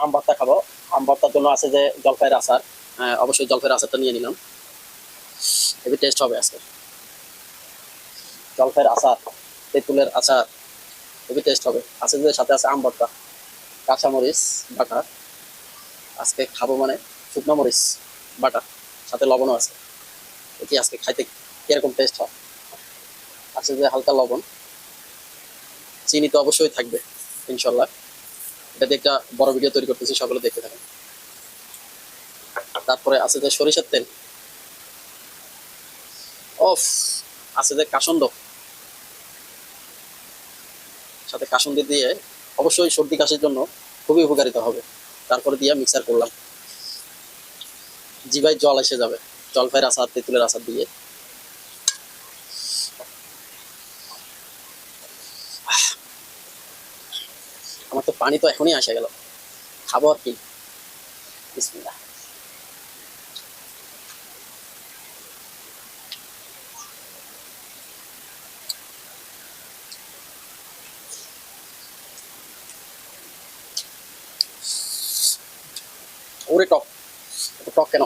আম ভর্তা খাবো। আম ভর্তার জন্য আছে যে জলপাইয়ের আচার, অবশ্যই জলপাইয়ের আচারটা নিয়ে নিলাম, হেভি টেস্ট হবে আজকে। জলপাইয়ের আচার, তেঁতুলের আচার, হেভি টেস্ট হবে। আছে যে সাথে আছে আম ভর্তা, কাঁচামরিচ বাটা, আজকে খাবো মানে শুকনো মরিচ বাটা, সাথে লবণও আছে। এটি আজকে খাইতে কিরকম টেস্ট হয়। আছে যে হালকা লবণ, চিনি তো অবশ্যই থাকবে ইনশাল্লাহ। এটা দিয়ে একটা বড় ভিডিও তৈরি করতেছি, সকলে দেখতে থাকেন। তারপরে আছে যে সরিষার তেল, অফ, আছে যে কাসন্দ, সাথে কাসুন্দি দিয়ে অবশ্যই সর্দি কাশির জন্য খুবই উপকারিতা হবে। তারপরে দিয়ে মিক্সার করলাম, জিভায় জল এসে যাবে জলপাইয়ের আচার তেঁতুলের আচার দিয়ে। আমার তো পানি তো এখনই আসে গেল, খাবো আর কি। বিসমিল্লাহ। ওরে টক, টক কেন?